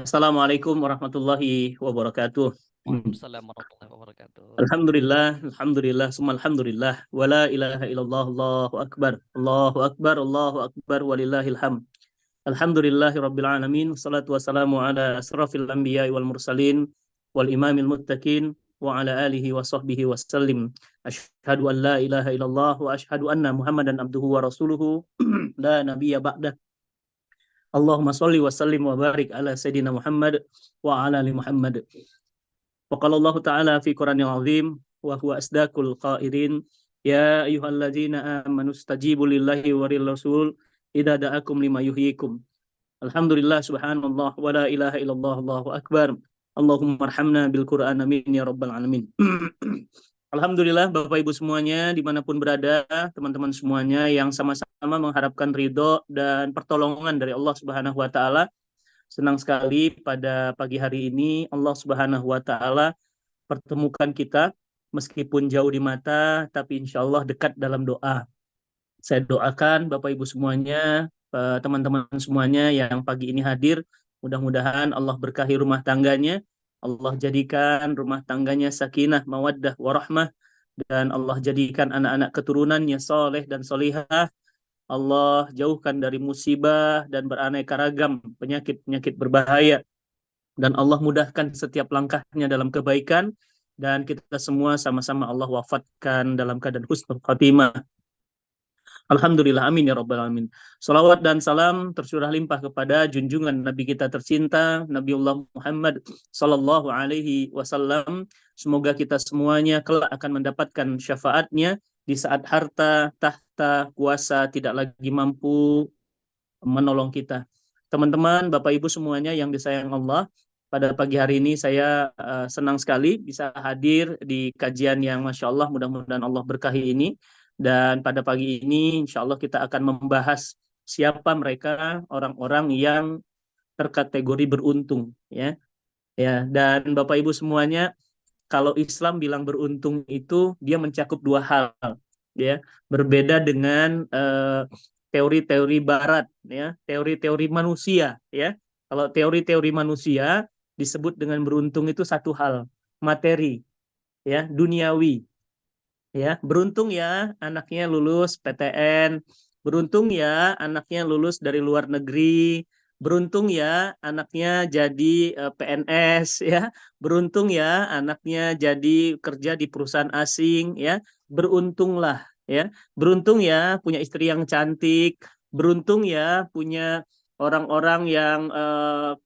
Assalamualaikum warahmatullahi wabarakatuh. Waalaikumsalam warahmatullahi wabarakatuh. Alhamdulillah, alhamdulillah, summa alhamdulillah, wala ilaha illallah, Allahu akbar, Allahu akbar, Allahu akbar, walillahil hamd. Alhamdulillahi rabbil alamin, salatu wassalamu ala asrafil anbiya wal mursalin, wal imamil muttaqin, wa ala alihi wa sahbihi wasallim. Ashhadu an la ilaha illallah, wa ashhadu anna muhammadan abduhu wa rasuluhu, la nabiyya ba'dah. Allahumma salli wa sallim wa barik ala Sayyidina Muhammad wa ala ali Muhammad. Wa qala Allah Ta'ala fi Qur'anil Azim wa huwa asdaqul qairin ya ayyuhalladzina amanu stajibu lillahi wa rasul idza da'akum lima yuhyikum. Alhamdulillah subhanallah wa la ilaha illallah Allahu akbar. Allahumma arhamna bil Qur'an amin ya rabbal alamin. Alhamdulillah Bapak Ibu semuanya dimanapun berada, teman-teman semuanya yang sama-sama mengharapkan ridho dan pertolongan dari Allah Subhanahu wa Ta'ala. Senang sekali pada pagi hari ini Allah Subhanahu wa Ta'ala pertemukan kita meskipun jauh di mata, tapi insya Allah dekat dalam doa. Saya doakan Bapak Ibu semuanya, teman-teman semuanya yang pagi ini hadir, mudah-mudahan Allah berkahi rumah tangganya, Allah jadikan rumah tangganya sakinah, mawaddah, warahmah, dan Allah jadikan anak-anak keturunannya soleh dan solihah. Allah jauhkan dari musibah dan beraneka ragam penyakit-penyakit berbahaya. Dan Allah mudahkan setiap langkahnya dalam kebaikan. Dan kita semua sama-sama Allah wafatkan dalam keadaan husnul khatimah. Alhamdulillah, amin ya rabbal alamin. Salawat dan salam tercurah limpah kepada junjungan Nabi kita tercinta, Nabiullah Muhammad sallallahu alaihi wasallam. Semoga kita semuanya kelak akan mendapatkan syafaatnya di saat harta, tahta, kuasa tidak lagi mampu menolong kita. Teman-teman, Bapak Ibu semuanya yang disayang Allah, pada pagi hari ini saya senang sekali bisa hadir di kajian yang Masya Allah, mudah-mudahan Allah berkahi ini. Dan pada pagi ini insya Allah kita akan membahas siapa mereka orang-orang yang terkategori beruntung, ya. Dan Bapak Ibu semuanya, kalau Islam bilang beruntung itu dia mencakup dua hal, ya. Berbeda dengan teori-teori Barat, ya, teori-teori manusia, ya. Kalau teori-teori manusia disebut dengan beruntung itu satu hal, materi, ya, duniawi. Ya, beruntung ya anaknya lulus PTN, beruntung ya anaknya lulus dari luar negeri, beruntung ya anaknya jadi PNS ya, beruntung ya anaknya jadi kerja di perusahaan asing ya, beruntunglah ya, beruntung ya punya istri yang cantik, beruntung ya punya orang-orang yang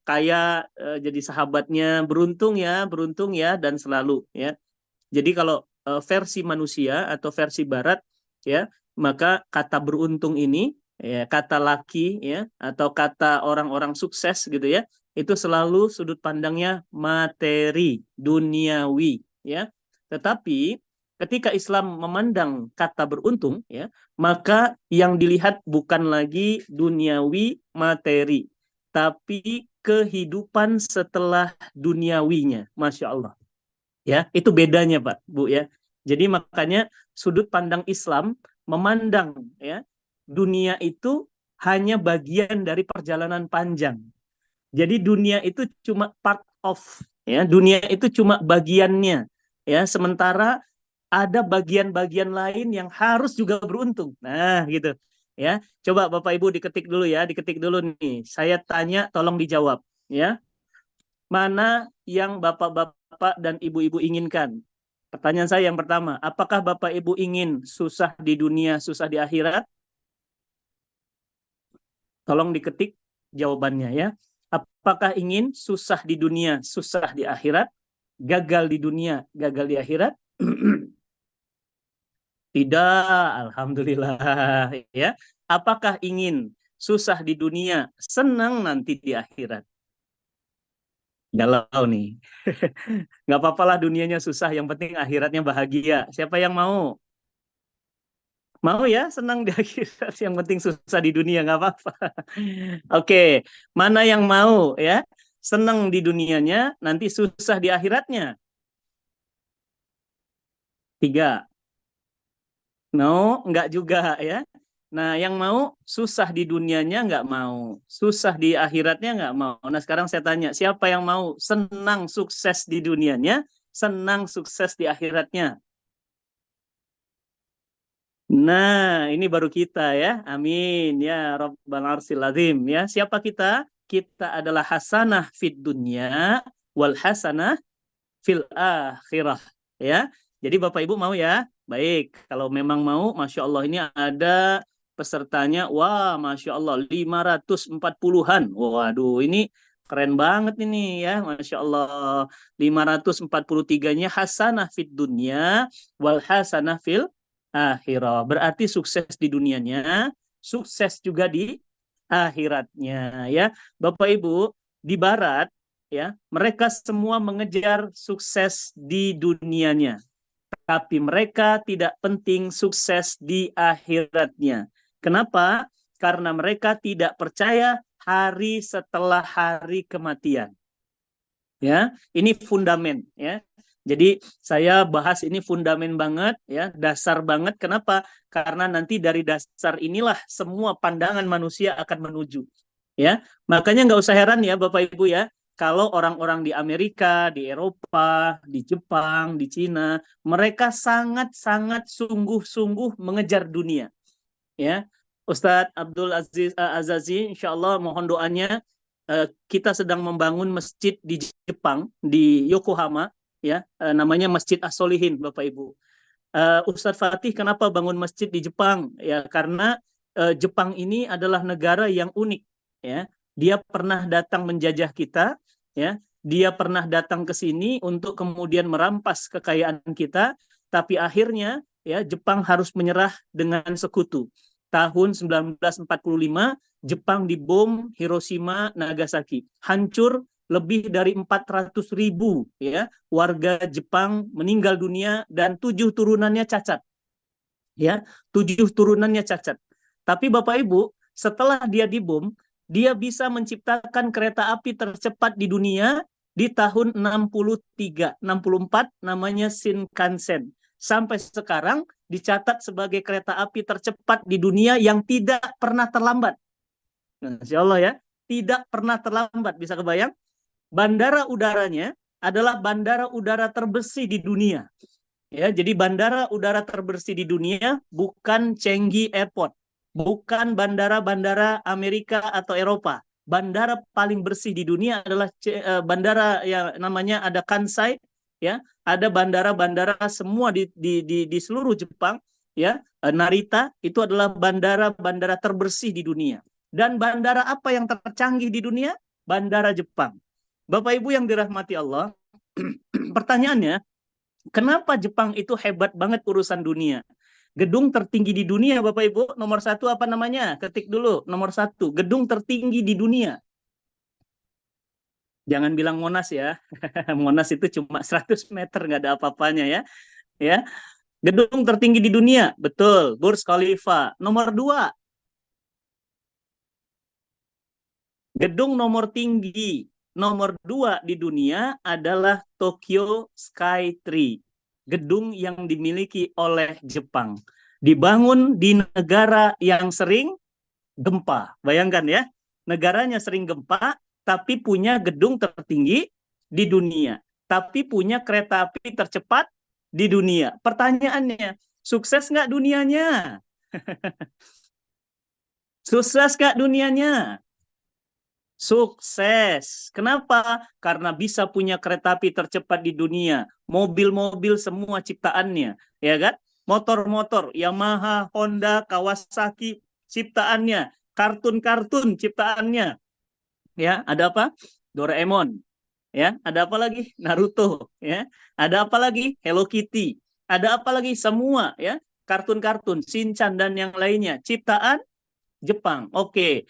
kaya jadi sahabatnya, beruntung ya dan selalu ya. Jadi kalau versi manusia atau versi barat ya, maka kata beruntung ini ya, kata laki ya atau kata orang-orang sukses gitu ya, itu selalu sudut pandangnya materi, duniawi ya. Tetapi ketika Islam memandang kata beruntung ya, maka yang dilihat bukan lagi duniawi materi, tapi kehidupan setelah duniawinya. Masya Allah. Ya, itu bedanya Pak, Bu ya. Jadi makanya sudut pandang Islam memandang ya dunia itu hanya bagian dari perjalanan panjang. Jadi dunia itu cuma part of ya, dunia itu cuma bagiannya ya, sementara ada bagian-bagian lain yang harus juga beruntung. Nah, gitu. Ya. Coba Bapak Ibu diketik dulu ya, diketik dulu nih. Saya tanya tolong dijawab ya. Mana yang Bapak-bapak dan Ibu-ibu inginkan? Pertanyaan saya yang pertama, apakah Bapak Ibu ingin susah di dunia, susah di akhirat? Tolong diketik jawabannya ya. Apakah ingin susah di dunia, susah di akhirat? Gagal di dunia, gagal di akhirat? Tidak, alhamdulillah ya. Apakah ingin susah di dunia, senang nanti di akhirat? Galau nih. Nggak apa-apa lah dunianya susah, yang penting akhiratnya bahagia. Siapa yang mau? Mau ya senang di akhirat, yang penting susah di dunia, nggak apa-apa. Oke, mana yang mau ya? Senang di dunianya, nanti susah di akhiratnya. 3. No, nggak juga ya. Nah, yang mau susah di dunianya nggak mau, susah di akhiratnya nggak mau. Nah, sekarang saya tanya, siapa yang mau senang sukses di dunianya, senang sukses di akhiratnya? Nah, ini baru kita ya. Amin ya Rabbal Arsyil Azim ya. Siapa kita? Kita adalah hasanah fid dunya wal hasanah fil akhirah ya. Jadi Bapak Ibu mau ya? Baik, kalau memang mau, Masya Allah ini ada pesertanya. Wah, Masya Allah 540-an. Waduh, ini keren banget ini ya. Masya Allah 543-nya hasanah fid dunya wal hasanah fil akhirah. Berarti sukses di dunianya, sukses juga di akhiratnya ya. Bapak Ibu, di barat ya, mereka semua mengejar sukses di dunianya, tapi mereka tidak penting sukses di akhiratnya. Kenapa? Karena mereka tidak percaya hari setelah hari kematian. Ya, ini fundamen ya. Jadi saya bahas ini fundamen banget ya, dasar banget. Kenapa? Karena nanti dari dasar inilah semua pandangan manusia akan menuju. Ya, makanya nggak usah heran ya Bapak Ibu ya, kalau orang-orang di Amerika, di Eropa, di Jepang, di Cina, mereka sangat-sangat sungguh-sungguh mengejar dunia. Ya, Ustadz Abdul Aziz Azazi, insya Allah mohon doanya. Kita sedang membangun masjid di Jepang, di Yokohama, ya, namanya Masjid As-Solihin, Bapak Ibu. Ustadz Fatih, kenapa bangun masjid di Jepang? Ya, karena Jepang ini adalah negara yang unik. Ya, dia pernah datang menjajah kita. Ya, dia pernah datang ke sini untuk kemudian merampas kekayaan kita. Tapi akhirnya, ya, Jepang harus menyerah dengan sekutu. Tahun 1945, Jepang dibom Hiroshima, Nagasaki. Hancur lebih dari 400.000 ya warga Jepang meninggal dunia dan 7 turunannya cacat. Ya, 7 turunannya cacat. Tapi Bapak Ibu, setelah dia dibom, dia bisa menciptakan kereta api tercepat di dunia di tahun 63, 64 namanya Shinkansen. Sampai sekarang dicatat sebagai kereta api tercepat di dunia yang tidak pernah terlambat. Insya Allah ya, tidak pernah terlambat. Bisa kebayang? Bandara udaranya adalah bandara udara terbersih di dunia. Ya, jadi bandara udara terbersih di dunia bukan Changi Airport, bukan bandara-bandara Amerika atau Eropa. Bandara paling bersih di dunia adalah bandara yang namanya ada Kansai, ya, ada bandara-bandara semua di seluruh Jepang, ya. Narita itu adalah bandara-bandara terbersih di dunia. Dan bandara apa yang tercanggih di dunia? Bandara Jepang. Bapak Ibu yang dirahmati Allah, pertanyaannya, kenapa Jepang itu hebat banget urusan dunia? Gedung tertinggi di dunia, Bapak Ibu, nomor satu apa namanya? Ketik dulu, nomor satu, gedung tertinggi di dunia. Jangan bilang Monas ya, Monas itu cuma 100 meter, nggak ada apa-apanya ya. Ya, gedung tertinggi di dunia, betul, Burj Khalifa. Nomor dua, gedung nomor dua di dunia adalah Tokyo Sky Tree. Gedung yang dimiliki oleh Jepang. Dibangun di negara yang sering gempa. Bayangkan ya, negaranya sering gempa, tapi punya gedung tertinggi di dunia. Tapi punya kereta api tercepat di dunia. Pertanyaannya, sukses nggak dunianya? Sukses nggak dunianya? Sukses. Kenapa? Karena bisa punya kereta api tercepat di dunia. Mobil-mobil semua ciptaannya. Ya kan? Motor-motor, Yamaha, Honda, Kawasaki, ciptaannya. Kartun-kartun ciptaannya. Ya, ada apa? Doraemon. Ya, ada apa lagi? Naruto. Ya, ada apa lagi? Hello Kitty. Ada apa lagi? Semua ya. Kartun-kartun, Shinchan dan yang lainnya. Ciptaan Jepang. Oke.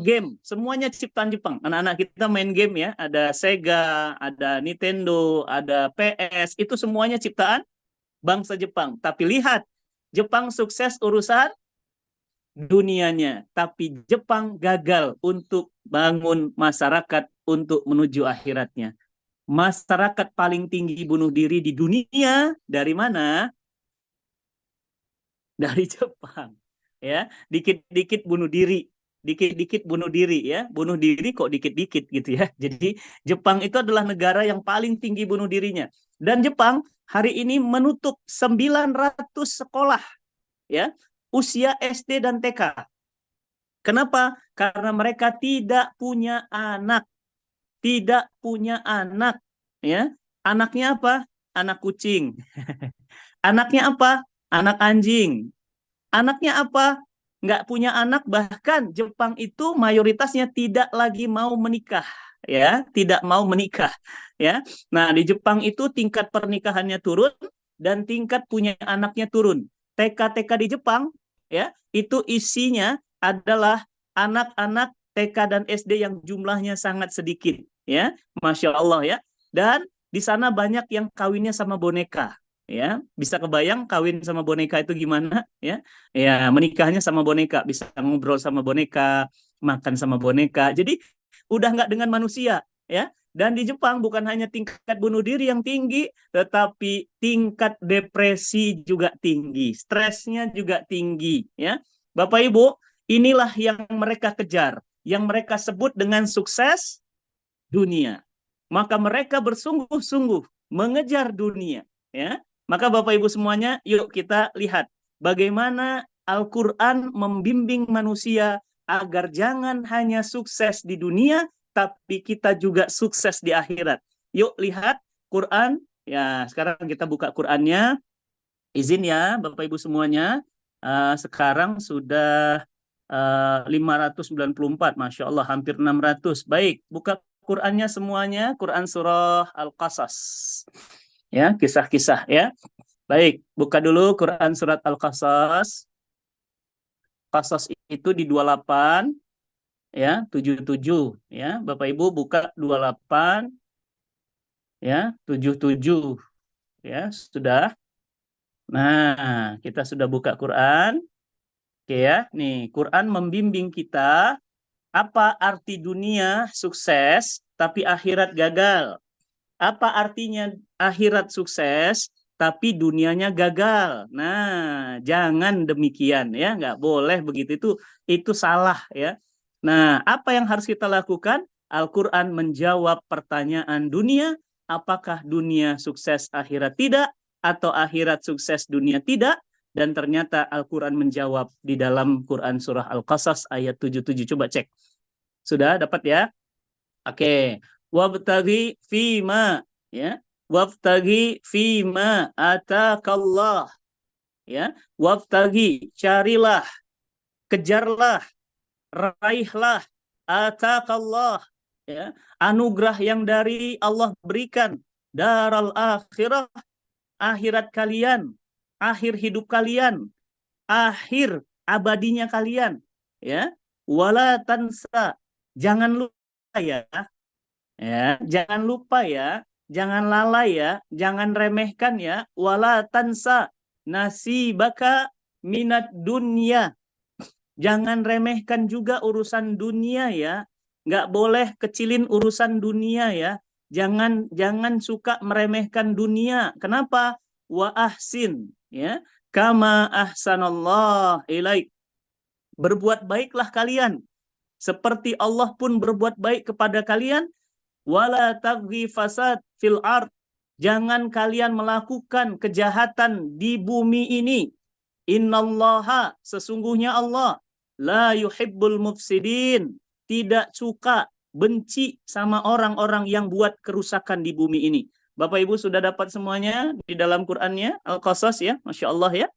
Game, semuanya ciptaan Jepang. Anak-anak kita main game ya, ada Sega, ada Nintendo, ada PS, itu semuanya ciptaan bangsa Jepang. Tapi lihat, Jepang sukses urusan dunianya, tapi Jepang gagal untuk bangun masyarakat untuk menuju akhiratnya. Masyarakat paling tinggi bunuh diri di dunia dari mana? Dari Jepang. ya, dikit-dikit bunuh diri, dikit-dikit bunuh diri ya, bunuh diri kok dikit-dikit gitu ya. Jadi Jepang itu adalah negara yang paling tinggi bunuh dirinya. Dan Jepang hari ini menutup 900 sekolah ya, usia SD dan TK. Kenapa? Karena mereka tidak punya anak, tidak punya anak ya. Anaknya apa? Anak kucing. Anaknya apa? Anak anjing. Anaknya apa? Nggak punya anak, bahkan Jepang itu mayoritasnya tidak lagi mau menikah, ya, tidak mau menikah, ya. Nah, di Jepang itu tingkat pernikahannya turun dan tingkat punya anaknya turun. TK-TK di Jepang, ya, itu isinya adalah anak-anak TK dan SD yang jumlahnya sangat sedikit, ya, Masya Allah ya. Dan di sana banyak yang kawinnya sama boneka, ya. Bisa kebayang kawin sama boneka itu gimana, ya? Ya, menikahnya sama boneka, bisa ngobrol sama boneka, makan sama boneka. Jadi udah nggak dengan manusia, ya. Dan di Jepang bukan hanya tingkat bunuh diri yang tinggi, tetapi tingkat depresi juga tinggi, stresnya juga tinggi, ya. Bapak Ibu, inilah yang mereka kejar, yang mereka sebut dengan sukses dunia. Maka mereka bersungguh-sungguh mengejar dunia, ya. Maka Bapak Ibu semuanya, yuk kita lihat bagaimana Al-Qur'an membimbing manusia agar jangan hanya sukses di dunia, tapi kita juga sukses di akhirat. Yuk lihat Quran. Ya, sekarang kita buka Qurannya. Izin ya Bapak Ibu semuanya. Sekarang sudah 594, Masya Allah, hampir 600. Baik, buka Qurannya semuanya, Quran surah Al-Qasas. Ya, kisah-kisah ya. Baik, buka dulu Quran surat Al-Qasas. Qasas itu di 28 ya, 77 ya. Bapak Ibu buka 28 ya, 77 ya, sudah. Nah, kita sudah buka Quran. Oke ya, nih Quran membimbing kita apa arti dunia sukses tapi akhirat gagal. Apa artinya akhirat sukses tapi dunianya gagal? Nah, jangan demikian ya, nggak boleh begitu, itu salah ya. Nah, apa yang harus kita lakukan? Al-Quran menjawab pertanyaan dunia, apakah dunia sukses akhirat tidak, atau akhirat sukses dunia tidak? Dan ternyata Al-Quran menjawab di dalam Quran surah Al-Qasas ayat 77. Coba cek. Sudah dapat ya? Oke. Wabtaghi fima, ya. Wabtaghi fima atakallah, ya. Wabtaghi, carilah, kejarlah, raihlah atakallah, ya. Anugerah yang dari Allah berikan, daral akhirah, akhirat kalian, akhir hidup kalian, akhir abadinya kalian, ya. Wala tansa, jangan lupa ya, jangan lupa ya, jangan lalai ya, jangan remehkan ya. Wala tansa nasibaka minat dunia. Jangan remehkan juga urusan dunia ya. Nggak boleh kecilin urusan dunia ya. Jangan suka meremehkan dunia. Kenapa? Wa ahsin ya. Kama ahsanallah ilaik. Berbuat baiklah kalian seperti Allah pun berbuat baik kepada kalian. Wala taghi fasad fil ard. Jangan kalian melakukan kejahatan di bumi ini. Innallaha, sesungguhnya Allah, la yuhibbul mufsidin, tidak suka, benci sama orang-orang yang buat kerusakan di bumi ini. Bapak Ibu sudah dapat semuanya di dalam Qur'annya Al-Qasas ya, Masya Allah ya.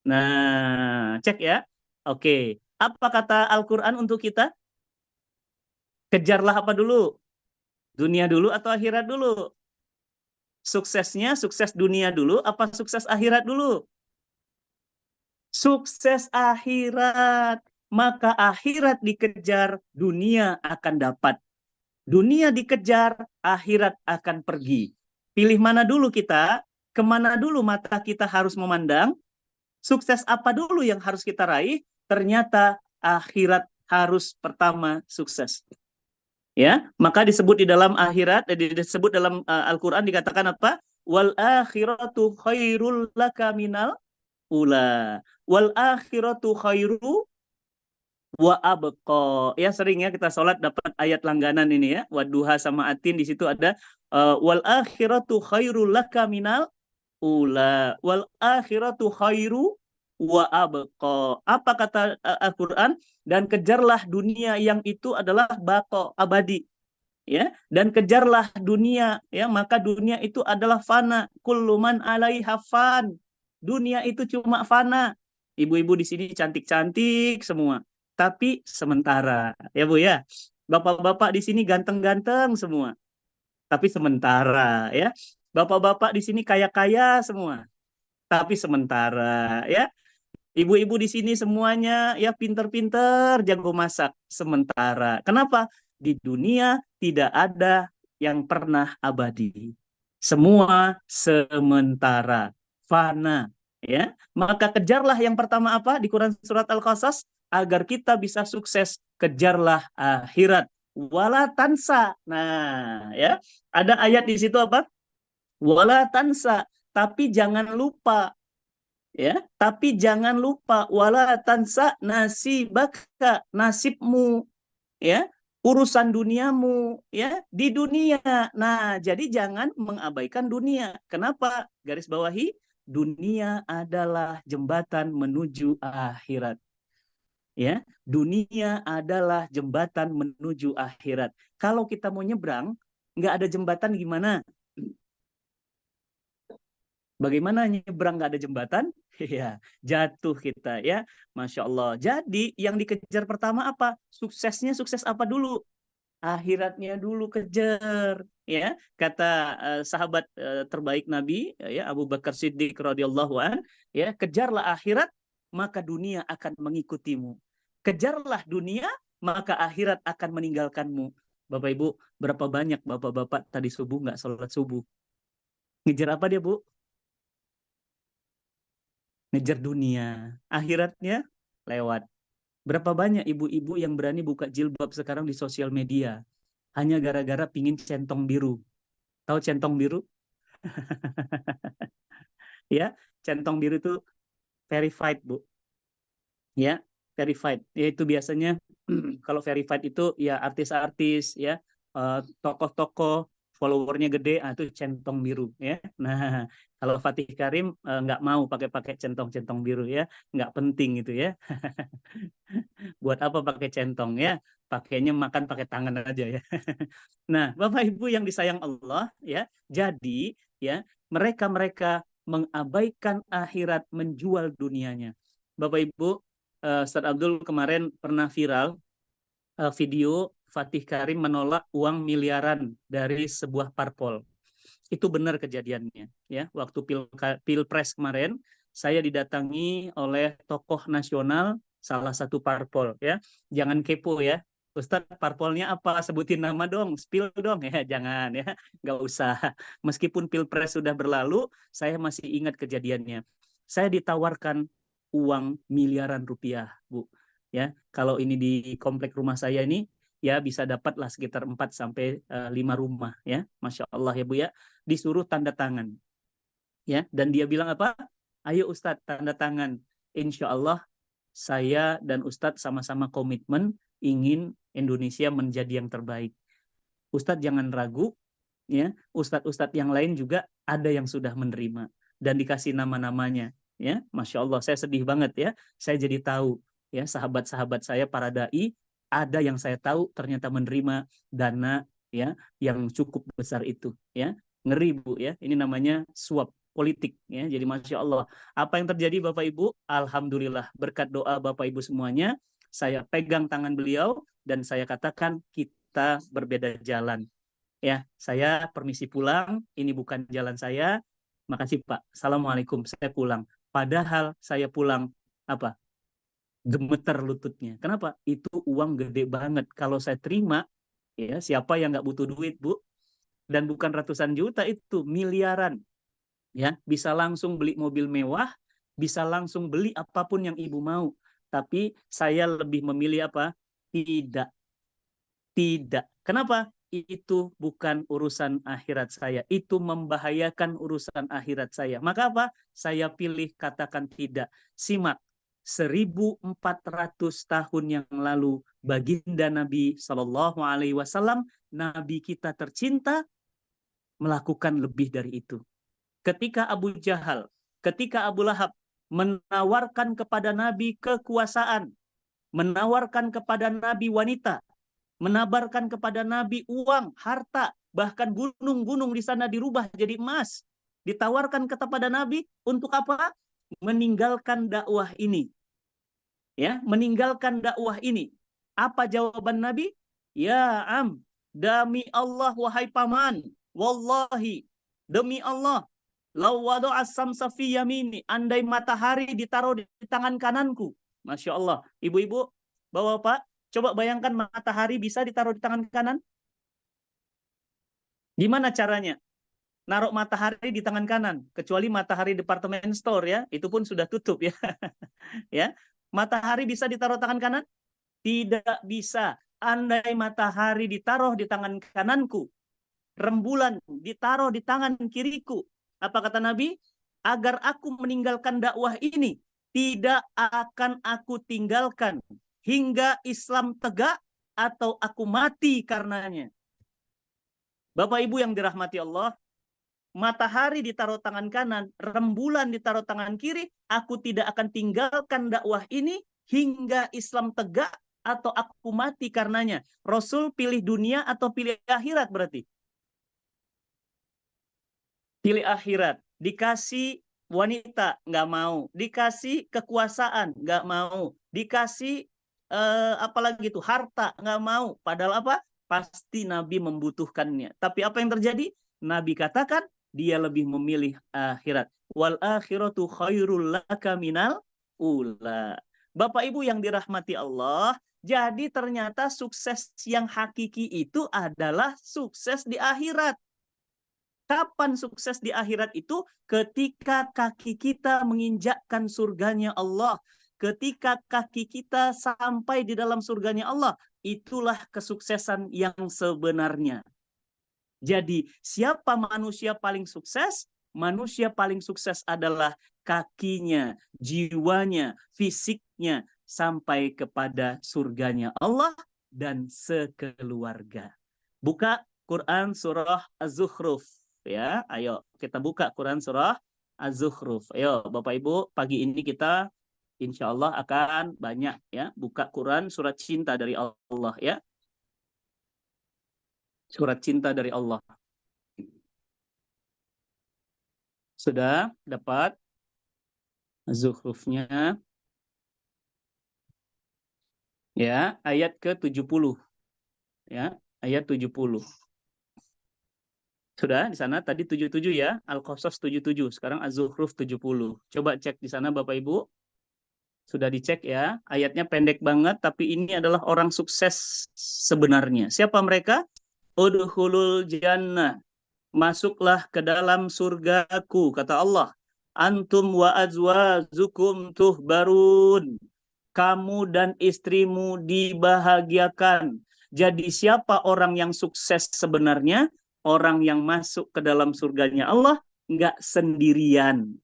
Nah, cek ya. Oke, apa kata Al-Quran untuk kita? Kejarlah apa dulu? Dunia dulu atau akhirat dulu? Suksesnya sukses dunia dulu apa sukses akhirat dulu? Sukses akhirat. Maka akhirat dikejar, dunia akan dapat. Dunia dikejar, akhirat akan pergi. Pilih mana dulu kita? Kemana dulu mata kita harus memandang? Sukses apa dulu yang harus kita raih? Ternyata akhirat harus pertama sukses. Ya, maka disebut di dalam akhirat, disebut dalam Al-Qur'an dikatakan apa? Wal akhiratu khairul laka minal ula. Wal akhiratu khairu wa abqa. Ya sering ya kita sholat dapat ayat langganan ini ya. Wadduha sama atin di situ ada wal akhiratu khairul laka minal ula. Wal akhiratu khairu wa abqa. Apa kata Al-Qur'an? Dan kejarlah dunia yang itu adalah baqo, abadi. Ya, dan kejarlah dunia ya, maka dunia itu adalah fana. Kullu man 'alaiha fan. Dunia itu cuma fana. Ibu-ibu di sini cantik-cantik semua, tapi sementara ya Bu ya. Bapak-bapak di sini ganteng-ganteng semua, tapi sementara ya. Bapak-bapak di sini kaya-kaya semua, tapi sementara ya. Ibu-ibu di sini semuanya ya pinter-pinter, jago masak, sementara. Kenapa? Di dunia tidak ada yang pernah abadi. Semua sementara, fana. Ya, maka kejarlah yang pertama apa di Quran surat Al-Qasas agar kita bisa sukses. Kejarlah akhirat. Wala tansa. Nah, ya, ada ayat di situ apa? Wala tansa. Tapi jangan lupa, ya, tapi jangan lupa wala tansa nasibaka, nasibmu, ya, urusan duniamu ya di dunia. Nah, jadi jangan mengabaikan dunia. Kenapa? Garis bawahi, dunia adalah jembatan menuju akhirat. Ya, dunia adalah jembatan menuju akhirat. Kalau kita mau nyebrang, nggak ada jembatan gimana? Bagaimana nyebrang nggak ada jembatan? Ya, jatuh kita ya. Masya Allah. Jadi yang dikejar pertama apa? Suksesnya sukses apa dulu? Akhiratnya dulu kejar. Ya, kata sahabat terbaik Nabi ya Abu Bakar Siddiq radhiyallahu an, ya, kejarlah akhirat maka dunia akan mengikutimu. Kejarlah dunia maka akhirat akan meninggalkanmu. Bapak Ibu, berapa banyak bapak-bapak tadi subuh nggak sholat subuh? Ngejar apa dia, Bu? Ngejar dunia, akhiratnya lewat. Berapa banyak ibu-ibu yang berani buka jilbab sekarang di sosial media hanya gara-gara pingin centong biru. Tahu centong biru? Ya, centong biru itu verified, Bu. Ya, verified. Yaitu biasanya kalau verified itu ya artis-artis ya, tokoh-tokoh followernya gede, itu centong biru ya. Nah, kalau Fatih Karim nggak mau pakai centong-centong biru ya, nggak penting gitu ya. Buat apa pakai centong ya? Pakainya makan pakai tangan aja ya. Nah, Bapak Ibu yang disayang Allah ya, jadi ya mereka-mereka mengabaikan akhirat, menjual dunianya. Bapak Ibu, Ustaz Abdul kemarin pernah viral video Fatih Karim menolak uang miliaran dari sebuah parpol. Itu benar kejadiannya ya. Waktu Pilpres kemarin saya didatangi oleh tokoh nasional salah satu parpol ya. Jangan kepo ya. Ustadz, parpolnya apa? Sebutin nama dong, spill dong ya. Jangan ya, nggak usah. Meskipun Pilpres sudah berlalu, saya masih ingat kejadiannya. Saya ditawarkan uang miliaran rupiah, Bu. Ya, kalau ini di komplek rumah saya ini ya bisa dapatlah sekitar 4 sampai 5 rumah ya. Masya Allah ya Bu ya. Disuruh tanda tangan. Ya, dan dia bilang apa? Ayo Ustadz tanda tangan. Insya Allah saya dan Ustadz sama-sama komitmen ingin Indonesia menjadi yang terbaik. Ustadz jangan ragu, ya. Ustadz-ustadz yang lain juga ada yang sudah menerima dan dikasih nama-namanya, ya. Masya Allah, saya sedih banget ya. Saya jadi tahu, ya, sahabat-sahabat saya para dai ada yang saya tahu ternyata menerima dana, ya, yang cukup besar itu, ya. Ngeri Bu ya. Ini namanya suap politik ya. Jadi Masya Allah. Apa yang terjadi Bapak Ibu? Alhamdulillah berkat doa Bapak Ibu semuanya, saya pegang tangan beliau dan saya katakan kita berbeda jalan. Ya, saya permisi pulang. Ini bukan jalan saya. Makasih Pak. Assalamualaikum. Saya pulang. Padahal saya pulang apa? Gemeter lututnya. Kenapa? Itu uang gede banget. Kalau saya terima, ya siapa yang nggak butuh duit, Bu? Dan bukan ratusan juta itu, miliaran. Ya, bisa langsung beli mobil mewah, bisa langsung beli apapun yang Ibu mau. Tapi saya lebih memilih apa? Tidak. Tidak. Kenapa? itu bukan urusan akhirat saya. Itu membahayakan urusan akhirat saya. Maka apa? Saya pilih katakan tidak. Simak. 1400 tahun yang lalu baginda Nabi Shallallahu Alaihi Wasallam, Nabi kita tercinta, melakukan lebih dari itu. Ketika Abu Jahal, ketika Abu Lahab menawarkan kepada Nabi kekuasaan, menawarkan kepada Nabi wanita, menawarkan kepada Nabi uang, harta, bahkan gunung-gunung di sana dirubah jadi emas, ditawarkan kepada Nabi untuk apa? Meninggalkan dakwah ini. Ya, meninggalkan dakwah ini. Apa jawaban Nabi? Ya demi Allah wahai paman, wallahi, demi Allah, lau wada'a samsa fi yamini, andai matahari ditaruh di tangan kananku. Masya Allah. Ibu-ibu, bapak-bapak, coba bayangkan matahari bisa ditaruh di tangan kanan. Gimana caranya? Naruh matahari di tangan kanan, kecuali matahari departemen store ya, itu pun sudah tutup ya. Ya, matahari bisa ditaruh tangan kanan? Tidak bisa. Andai matahari ditaruh di tangan kananku, rembulan ditaruh di tangan kiriku, apa kata Nabi? Agar aku meninggalkan dakwah ini, tidak akan aku tinggalkan hingga Islam tegak atau aku mati karenanya. Bapak Ibu yang dirahmati Allah, matahari ditaruh tangan kanan, rembulan ditaruh tangan kiri, aku tidak akan tinggalkan dakwah ini hingga Islam tegak atau aku mati karenanya. Rasul pilih dunia atau pilih akhirat berarti? Pilih akhirat. Dikasih wanita, nggak mau. Dikasih kekuasaan, nggak mau. Dikasih apalagi itu, harta, nggak mau. Padahal apa? Pasti Nabi membutuhkannya. Tapi apa yang terjadi? Nabi katakan, dia lebih memilih akhirat. Wal akhiratu khairul laka minal ula. Bapak Ibu yang dirahmati Allah, jadi ternyata sukses yang hakiki itu adalah sukses di akhirat. Kapan sukses di akhirat itu? Ketika kaki kita menginjakkan surganya Allah. Ketika kaki kita sampai di dalam surganya Allah. Itulah kesuksesan yang sebenarnya. Jadi siapa manusia paling sukses? Manusia paling sukses adalah kakinya, jiwanya, fisiknya, sampai kepada surganya Allah dan sekeluarga. Buka Quran surah Az-Zukhruf. Ya, ayo kita buka Quran surah Az-Zukhruf. Ayo Bapak Ibu, pagi ini kita insya Allah akan banyak ya buka Quran surat cinta dari Allah ya. Surat cinta dari Allah. Sudah dapat Az-Zukhrufnya? Ya, ayat ke-70. Ya, ayat 70. Sudah di sana tadi 77 ya, Al-Qasas 77, sekarang Az-Zukhruf 70. Coba cek di sana Bapak Ibu. Sudah dicek ya, ayatnya pendek banget tapi ini adalah orang sukses sebenarnya. Siapa mereka? Udkhulul jannah. Masuklah ke dalam surgaku, kata Allah. Antum wa azwajukum tuhbarun. Kamu dan istrimu dibahagiakan. Jadi siapa orang yang sukses sebenarnya? Orang yang masuk ke dalam surganya Allah nggak sendirian.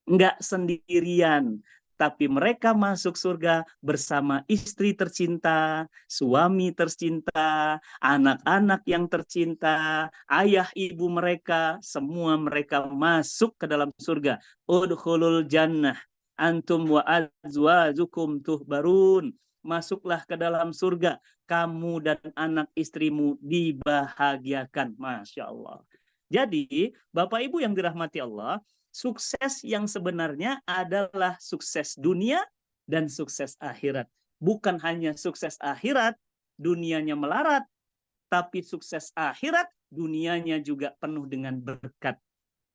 Nggak sendirian. Tapi mereka masuk surga bersama istri tercinta, suami tercinta, anak-anak yang tercinta, ayah ibu mereka, semua mereka masuk ke dalam surga. Udkhulul jannah antum wa azwajukum tuhbarun. Masuklah ke dalam surga, kamu dan anak istrimu dibahagiakan. Masya Allah. Jadi, Bapak Ibu yang dirahmati Allah, sukses yang sebenarnya adalah sukses dunia dan sukses akhirat. Bukan hanya sukses akhirat, dunianya melarat, tapi sukses akhirat, dunianya juga penuh dengan berkat.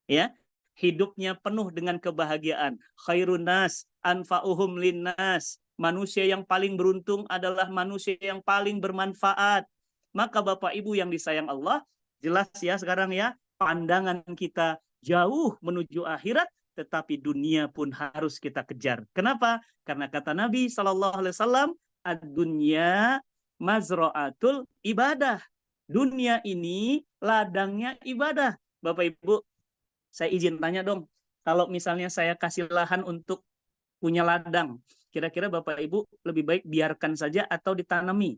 Ya, hidupnya penuh dengan kebahagiaan. Khairun nas anfa'uhum linnas. Manusia yang paling beruntung adalah manusia yang paling bermanfaat. Maka Bapak Ibu yang disayang Allah, jelas ya sekarang ya, pandangan kita jauh menuju akhirat, tetapi dunia pun harus kita kejar. Kenapa? Karena kata Nabi SAW, ad-dunya mazra'atul ibadah. dunia ini ladangnya ibadah. Bapak Ibu, saya izin tanya dong, kalau misalnya saya kasih lahan untuk punya ladang, kira-kira Bapak Ibu lebih baik biarkan saja atau ditanami?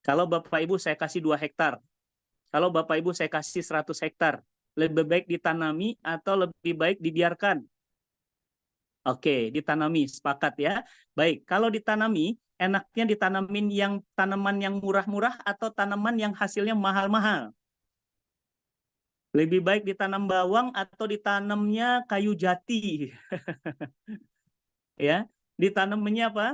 Kalau Bapak Ibu saya kasih 2 hektar, kalau Bapak Ibu saya kasih 100 hektar, lebih baik ditanami atau lebih baik dibiarkan? Oke, ditanami, sepakat ya. Baik, kalau ditanami, enaknya ditanamin yang tanaman yang murah-murah atau tanaman yang hasilnya mahal-mahal? Lebih baik ditanam bawang atau ditanamnya kayu jati? Ya, ditanamnya apa?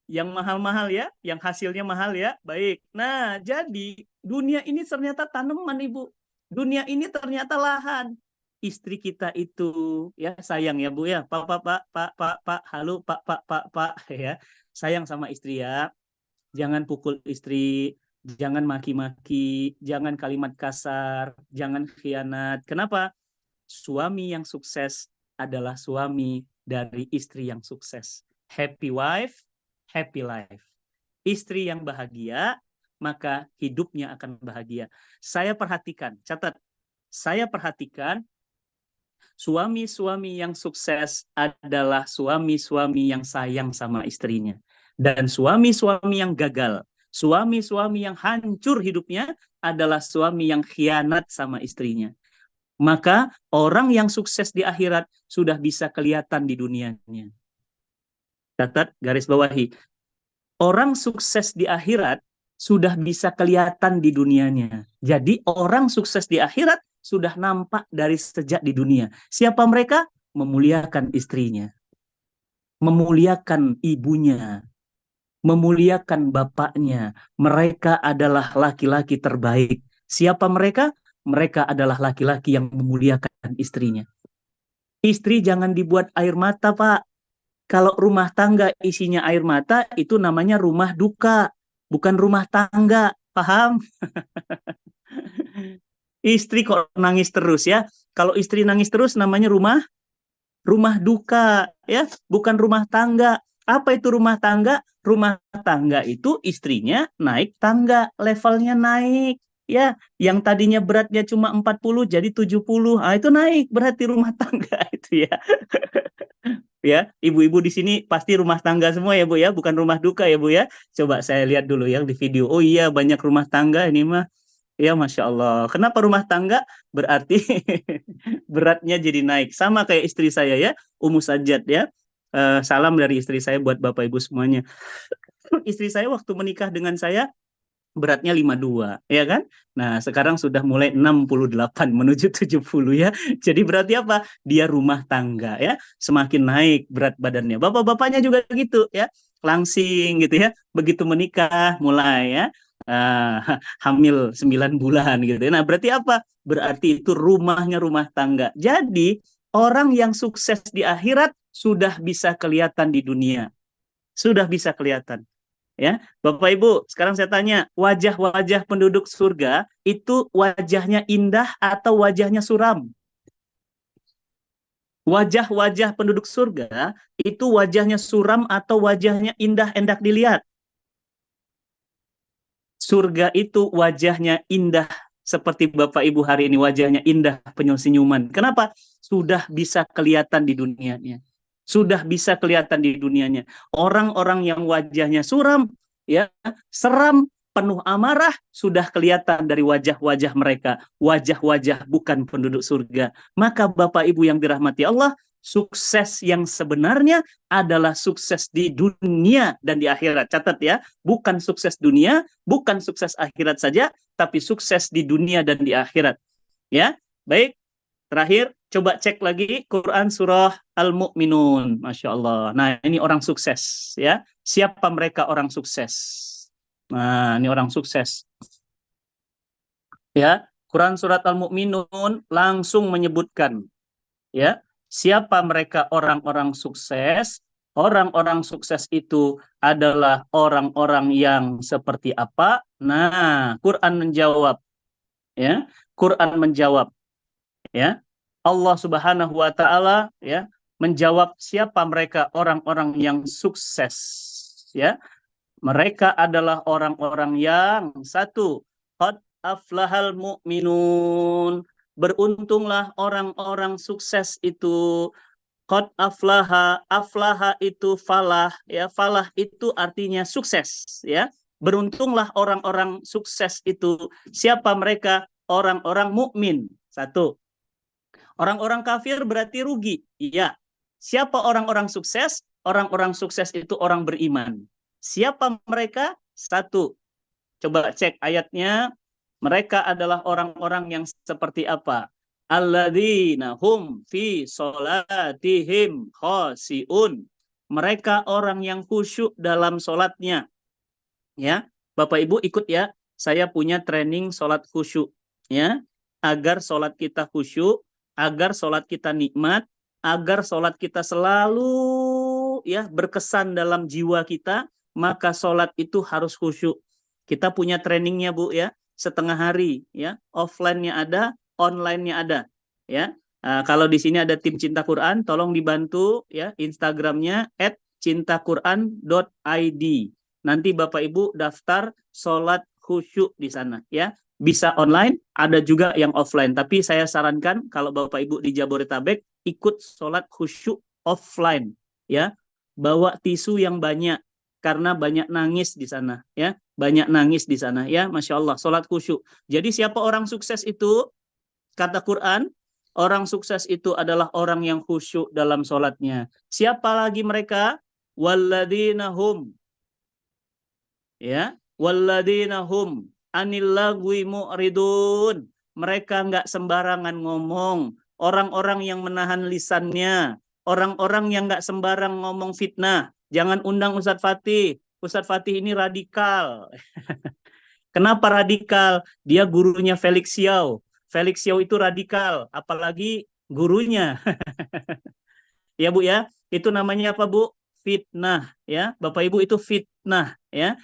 Yang mahal-mahal ya, yang hasilnya mahal ya. Baik. Nah, jadi dunia ini ternyata tanaman, Ibu. Dunia ini ternyata lahan. Istri kita itu ya sayang ya Bu ya. Pak, halo Pak ya. Sayang sama istri ya. Jangan pukul istri, jangan maki-maki, jangan kalimat kasar, jangan khianat. Kenapa? Suami yang sukses adalah suami dari istri yang sukses. Happy wife, happy life. Istri yang bahagia, maka hidupnya akan bahagia. Saya perhatikan, catat. Saya perhatikan suami-suami yang sukses adalah suami-suami yang sayang sama istrinya. Dan suami-suami yang gagal, suami-suami yang hancur hidupnya adalah suami yang khianat sama istrinya. Maka orang yang sukses di akhirat sudah bisa kelihatan di dunianya. Catat, garis bawahi. Orang sukses di akhirat sudah bisa kelihatan di dunianya. Jadi orang sukses di akhirat sudah nampak dari sejak di dunia. Siapa mereka? Memuliakan istrinya, memuliakan ibunya, memuliakan bapaknya. Mereka adalah laki-laki terbaik. Siapa mereka? Mereka adalah laki-laki yang memuliakan istrinya. Istri jangan dibuat air mata, Pak. Kalau rumah tangga isinya air mata, itu namanya rumah duka, bukan rumah tangga. Paham? Istri kok nangis terus ya. Kalau istri nangis terus namanya rumah duka ya, bukan rumah tangga. Apa itu rumah tangga? Rumah tangga itu istrinya naik tangga, levelnya naik ya. Yang tadinya beratnya cuma 40 jadi 70. Ah itu naik berarti rumah tangga itu ya. Ya, ibu-ibu di sini pasti rumah tangga semua ya Bu ya, bukan rumah duka ya Bu ya. Coba saya lihat dulu yang di video. Oh iya, banyak rumah tangga ini mah. Ya, Masya Allah. Kenapa rumah tangga? Berarti beratnya jadi naik. Sama kayak istri saya ya, Umu Sajat ya. Salam dari istri saya buat Bapak Ibu semuanya. Istri saya waktu menikah dengan saya beratnya 52, ya kan? Nah, sekarang sudah mulai 68 menuju 70 ya. Jadi berarti apa? Dia rumah tangga ya, semakin naik berat badannya. Bapak-bapaknya juga gitu ya, langsing gitu ya. Begitu menikah mulai ya hamil 9 bulan gitu. Nah, berarti apa? Berarti itu rumahnya rumah tangga. Jadi, orang yang sukses di akhirat sudah bisa kelihatan di dunia. Sudah bisa kelihatan. Ya, Bapak Ibu, sekarang saya tanya, wajah-wajah penduduk surga itu wajahnya indah atau wajahnya suram? Wajah-wajah penduduk surga itu wajahnya suram atau wajahnya indah, hendak dilihat? Surga itu wajahnya indah, seperti Bapak Ibu hari ini wajahnya indah, penuh senyuman. Kenapa? Sudah bisa kelihatan di dunianya. Sudah bisa kelihatan di dunianya. Orang-orang yang wajahnya suram, ya, seram, penuh amarah, sudah kelihatan dari wajah-wajah mereka. Wajah-wajah bukan penduduk surga. Maka Bapak Ibu yang dirahmati Allah, sukses yang sebenarnya adalah sukses di dunia dan di akhirat. Catat ya, bukan sukses dunia, bukan sukses akhirat saja, tapi sukses di dunia dan di akhirat. Ya, baik. Terakhir, coba cek lagi Quran surah Al-Mu'minun. Masya Allah. Nah, ini orang sukses. Ya, siapa mereka orang sukses? Nah, ini orang sukses. Ya, Quran surat Al-Mu'minun langsung menyebutkan. Ya, siapa mereka orang-orang sukses? Orang-orang sukses itu adalah orang-orang yang seperti apa? Nah, Quran menjawab, ya. Quran menjawab, ya. Allah Subhanahu wa taala ya menjawab siapa mereka orang-orang yang sukses, ya. Mereka adalah orang-orang yang satu Qad aflahal mu'minun. Beruntunglah orang-orang sukses itu. Qad aflaha, aflaha itu falah, ya. Falah itu artinya sukses, ya. Beruntunglah orang-orang sukses itu. Siapa mereka? Orang-orang mukmin. Satu. Orang-orang kafir berarti rugi. Iya. Siapa orang-orang sukses? Orang-orang sukses itu orang beriman. Siapa mereka? Satu. Coba cek ayatnya. Mereka adalah orang-orang yang seperti apa? Alladzina hum fi sholatihim khasiun. Mereka orang yang khusyuk dalam sholatnya. Ya, Bapak Ibu ikut ya. Saya punya training sholat khusyuk. Ya, agar sholat kita khusyuk, agar sholat kita nikmat, agar sholat kita selalu ya berkesan dalam jiwa kita, maka sholat itu harus khusyuk. Kita punya trainingnya Bu ya, setengah hari ya, offline-nya ada, online-nya ada ya. Kalau di sini ada tim Cinta Quran, tolong dibantu ya Instagramnya @cintaquran.id. Nanti Bapak Ibu daftar sholat khusyuk di sana ya. Bisa online, ada juga yang offline. Tapi saya sarankan kalau Bapak Ibu di Jabodetabek ikut sholat khusyuk offline ya. Bawa tisu yang banyak karena banyak nangis di sana ya. Banyak nangis di sana ya. Masya Allah, sholat khusyuk. Jadi siapa orang sukses itu? Kata Quran, orang sukses itu adalah orang yang khusyuk dalam sholatnya. Siapa lagi mereka? Walladzina hum ya, walladzina hum anil lagwi mu'ridun. Mereka nggak sembarangan ngomong. Orang-orang yang menahan lisannya, orang-orang yang nggak sembarang ngomong fitnah. Jangan undang Ustadz Fatih. Ustadz Fatih ini radikal. Kenapa radikal? Dia gurunya Felix Xiao. Felix Xiao itu radikal, apalagi gurunya. Ya Bu ya, itu namanya apa Bu? Fitnah ya. Bapak Ibu itu fitnah ya.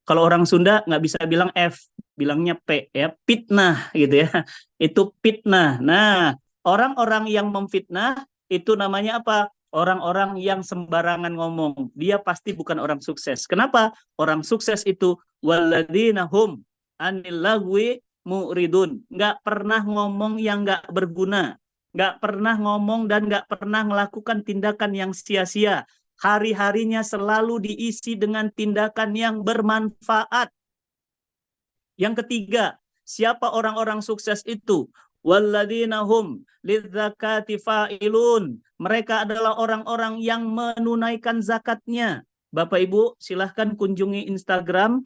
Kalau orang Sunda nggak bisa bilang F, bilangnya P ya, fitnah gitu ya. Itu fitnah. Nah, orang-orang yang memfitnah itu namanya apa? Orang-orang yang sembarangan ngomong. Dia pasti bukan orang sukses. Kenapa? Orang sukses itu walladzina hum anil lagwi mu'ridun. Nggak pernah ngomong yang nggak berguna. Nggak pernah ngomong dan nggak pernah melakukan tindakan yang sia-sia. Hari-harinya selalu diisi dengan tindakan yang bermanfaat. Yang ketiga, siapa orang-orang sukses itu? Walladzina hum lidzakati fa'ilun. Mereka adalah orang-orang yang menunaikan zakatnya. Bapak Ibu, silahkan kunjungi Instagram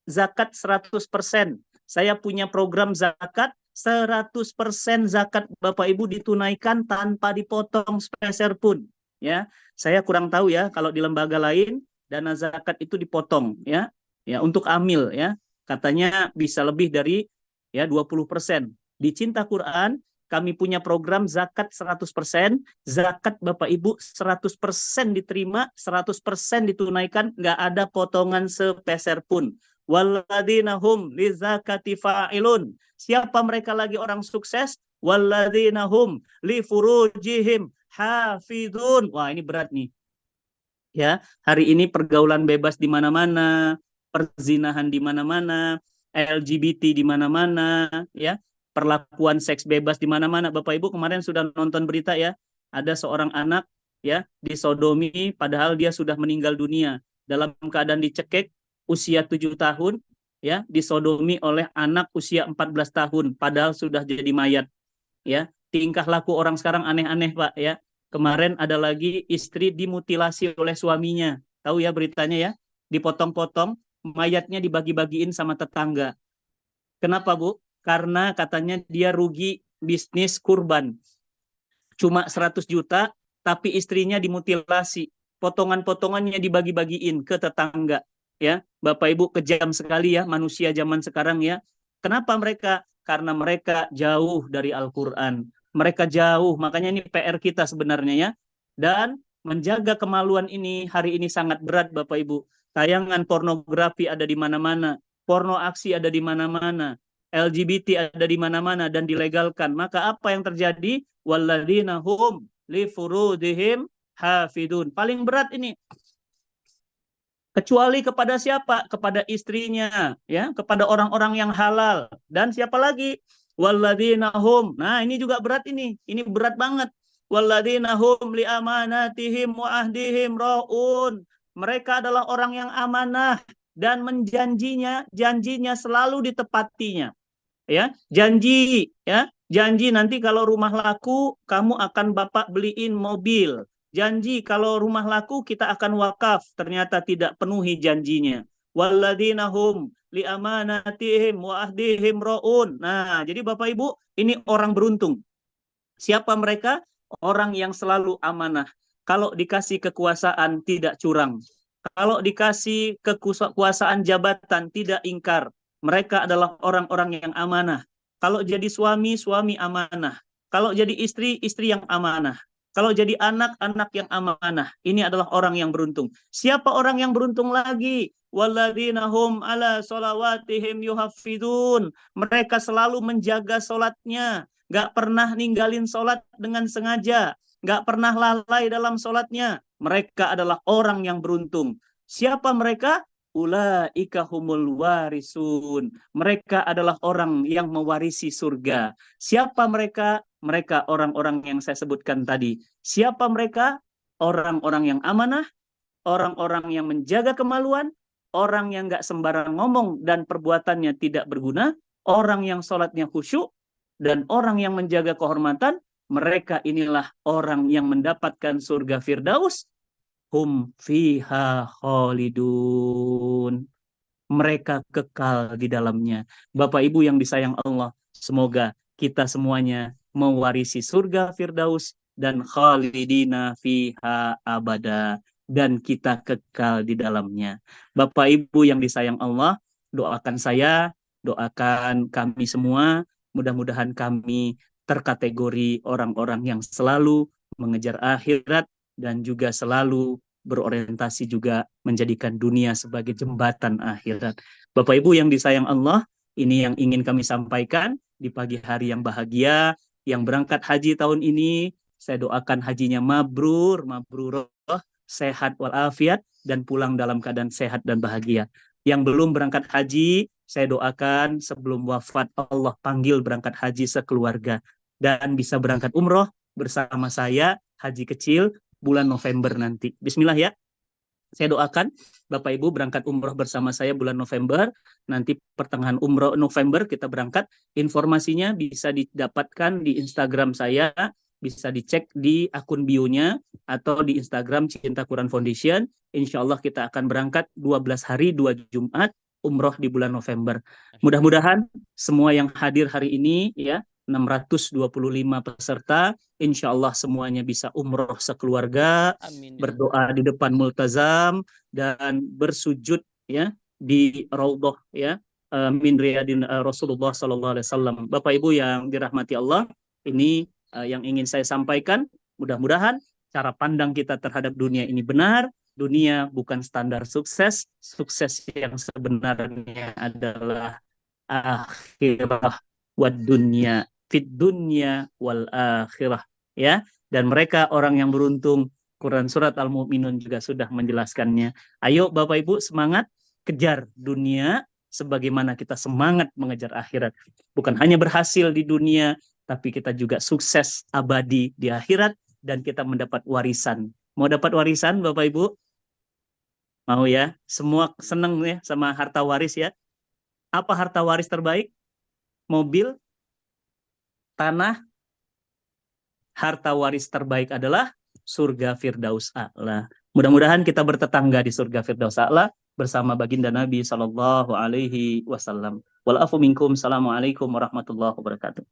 @zakat100%. Saya punya program zakat 100% zakat Bapak Ibu ditunaikan tanpa dipotong sepeser pun. Ya, saya kurang tahu ya kalau di lembaga lain dana zakat itu dipotong ya. Ya, untuk amil ya. Katanya bisa lebih dari ya 20%. Di Cinta Quran kami punya program zakat 100%, zakat Bapak Ibu 100% diterima, 100% ditunaikan, nggak ada potongan sepeser pun. Walladzina hum lizakati fa'ilun. Siapa mereka lagi orang sukses? Walladzina hum li furujihim hafidun. Wah, ini berat nih. Ya, hari ini pergaulan bebas di mana-mana, perzinahan di mana-mana, LGBT di mana-mana, ya, perlakuan seks bebas di mana-mana. Bapak Ibu kemarin sudah nonton berita ya, ada seorang anak ya disodomi padahal dia sudah meninggal dunia dalam keadaan dicekik usia 7 tahun ya, disodomi oleh anak usia 14 tahun padahal sudah jadi mayat ya. Tingkah laku orang sekarang aneh-aneh Pak ya. Kemarin ada lagi istri dimutilasi oleh suaminya. Tahu ya beritanya ya? Dipotong-potong, mayatnya dibagi-bagiin sama tetangga. Kenapa Bu? Karena katanya dia rugi bisnis kurban. Cuma 100 juta, tapi istrinya dimutilasi. Potongan-potongannya dibagi-bagiin ke tetangga. Ya, Bapak Ibu kejam sekali ya manusia zaman sekarang ya. Kenapa mereka? Karena mereka jauh dari Al-Quran. Mereka jauh, makanya ini PR kita sebenarnya ya. Dan menjaga kemaluan ini hari ini sangat berat Bapak Ibu. Tayangan pornografi ada di mana-mana, porno aksi ada di mana-mana, LGBT ada di mana-mana dan dilegalkan. Maka apa yang terjadi? Walladzina hum li furudihim hafidun. Paling berat ini. Kecuali kepada siapa? Kepada istrinya, ya, kepada orang-orang yang halal. Dan siapa lagi? Walladzina hum. Nah, ini juga berat ini. Ini berat banget. Walladzina hum li amanatihim wa ahdihim raun. Mereka adalah orang yang amanah dan janjinya selalu ditepatinya. Ya, janji nanti kalau rumah laku kamu akan bapak beliin mobil. Janji kalau rumah laku kita akan wakaf, ternyata tidak penuhi janjinya. Walladzina hum li amanatihim wa ahdihim raun. Nah, jadi Bapak Ibu, ini orang beruntung. Siapa mereka? Orang yang selalu amanah. Kalau dikasih kekuasaan tidak curang. Kalau dikasih kekuasaan jabatan tidak ingkar. Mereka adalah orang-orang yang amanah. Kalau jadi suami, suami amanah. Kalau jadi istri, istri yang amanah. Kalau jadi anak, anak yang amanah. Ini adalah orang yang beruntung. Siapa orang yang beruntung lagi? Walladzina hum ala sholawatihim yuhafidun. Mereka selalu menjaga sholatnya. Gak pernah ninggalin sholat dengan sengaja. Gak pernah lalai dalam sholatnya. Mereka adalah orang yang beruntung. Siapa mereka? Ulaika humul warisun. Mereka adalah orang yang mewarisi surga. Siapa mereka? Mereka orang-orang yang saya sebutkan tadi. Siapa mereka? Orang-orang yang amanah, orang-orang yang menjaga kemaluan, orang yang gak sembarang ngomong dan perbuatannya tidak berguna, orang yang sholatnya khusyuk, dan orang yang menjaga kehormatan. Mereka inilah orang yang mendapatkan surga Firdaus. Hum fiha khalidun. Mereka kekal di dalamnya. Bapak Ibu yang disayang Allah, semoga kita semuanya mewarisi surga Firdaus dan khalidina fiha abada, dan kita kekal di dalamnya. Bapak Ibu yang disayang Allah, doakan saya, doakan kami semua, mudah-mudahan kami terkategori orang-orang yang selalu mengejar akhirat dan juga selalu berorientasi juga menjadikan dunia sebagai jembatan akhirat. Bapak Ibu yang disayang Allah, ini yang ingin kami sampaikan di pagi hari yang bahagia. Yang berangkat haji tahun ini, saya doakan hajinya mabrur, mabruroh, sehat walafiat, dan pulang dalam keadaan sehat dan bahagia. Yang belum berangkat haji, saya doakan sebelum wafat Allah panggil berangkat haji sekeluarga dan bisa berangkat umroh bersama saya, haji kecil bulan November nanti. Bismillah ya. Saya doakan Bapak Ibu berangkat umroh bersama saya bulan November. Nanti pertengahan umroh November kita berangkat. Informasinya bisa didapatkan di Instagram saya, bisa dicek di akun bio-nya atau di Instagram Cinta Quran Foundation. Insya Allah kita akan berangkat 12 hari 2 Jumat umroh di bulan November. Mudah-mudahan semua yang hadir hari ini ya, 625 peserta, insya Allah semuanya bisa umroh sekeluarga, Amin. berdoa di depan multazam dan bersujud ya di raudhah ya, min riyadin Rasulullah sallallahu alaihi wasallam. Bapak Ibu yang dirahmati Allah, ini yang ingin saya sampaikan. Mudah-mudahan cara pandang kita terhadap dunia ini benar. Dunia bukan standar sukses. Sukses yang sebenarnya adalah akhirah wad dunya, fit dunya wal akhirah ya. Dan mereka orang yang beruntung. Quran surat Al-Mu'minun juga sudah menjelaskannya. Ayo Bapak Ibu semangat kejar dunia sebagaimana kita semangat mengejar akhirat. Bukan hanya berhasil di dunia, tapi kita juga sukses abadi di akhirat dan kita mendapat warisan. Mau dapat warisan Bapak Ibu? Mau ya? Semua seneng ya sama harta waris ya. Apa harta waris terbaik? Mobil, tanah. Harta waris terbaik adalah surga Firdaus A'la. Mudah-mudahan kita bertetangga di surga Firdaus A'la bersama baginda Nabi Sallallahu Alaihi Wasallam. Wal afu minkum. Assalamualaikum warahmatullahi wabarakatuh.